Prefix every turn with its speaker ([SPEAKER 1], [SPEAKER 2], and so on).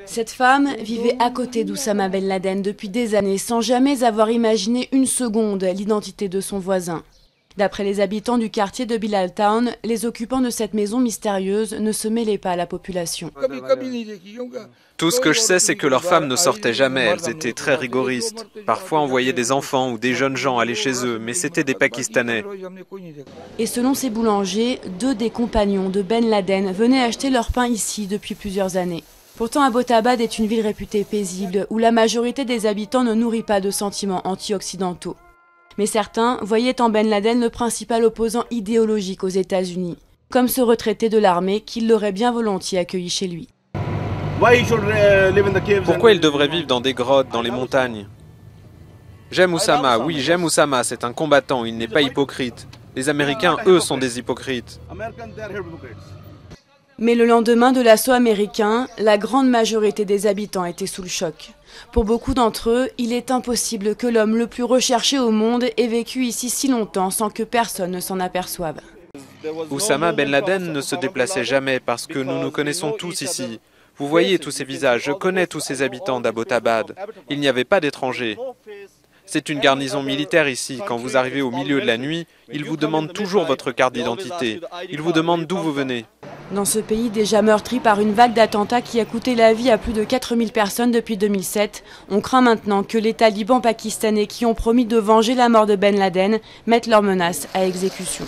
[SPEAKER 1] Cette femme vivait à côté d'Oussama Ben Laden depuis des années sans jamais avoir imaginé une seconde l'identité de son voisin. D'après les habitants du quartier de Bilal Town, les occupants de cette maison mystérieuse ne se mêlaient pas à la population.
[SPEAKER 2] Tout ce que je sais, c'est que leurs femmes ne sortaient jamais, elles étaient très rigoristes. Parfois, on voyait des enfants ou des jeunes gens aller chez eux, mais c'était des Pakistanais.
[SPEAKER 1] Et selon ces boulangers, 2 des compagnons de Ben Laden venaient acheter leur pain ici depuis plusieurs années. Pourtant, Abbottabad est une ville réputée paisible, où la majorité des habitants ne nourrit pas de sentiments anti-occidentaux. Mais certains voyaient en Ben Laden le principal opposant idéologique aux États-Unis, comme ce retraité de l'armée qui l'aurait bien volontiers accueilli chez lui.
[SPEAKER 2] Pourquoi il devrait vivre dans des grottes, dans les montagnes? J'aime Oussama, oui, j'aime Oussama, c'est un combattant, il n'est pas hypocrite. Les Américains, eux, sont des hypocrites.
[SPEAKER 1] Mais le lendemain de l'assaut américain, la grande majorité des habitants étaient sous le choc. Pour beaucoup d'entre eux, il est impossible que l'homme le plus recherché au monde ait vécu ici si longtemps sans que personne ne s'en aperçoive.
[SPEAKER 2] Oussama Ben Laden ne se déplaçait jamais parce que nous nous connaissons tous ici. Vous voyez tous ces visages, je connais tous ces habitants d'Abbottabad. Il n'y avait pas d'étrangers. C'est une garnison militaire ici. Quand vous arrivez au milieu de la nuit, ils vous demandent toujours votre carte d'identité. Ils vous demandent d'où vous venez.
[SPEAKER 1] Dans ce pays déjà meurtri par une vague d'attentats qui a coûté la vie à plus de 4000 personnes depuis 2007, on craint maintenant que les talibans pakistanais qui ont promis de venger la mort de Ben Laden mettent leurs menaces à exécution.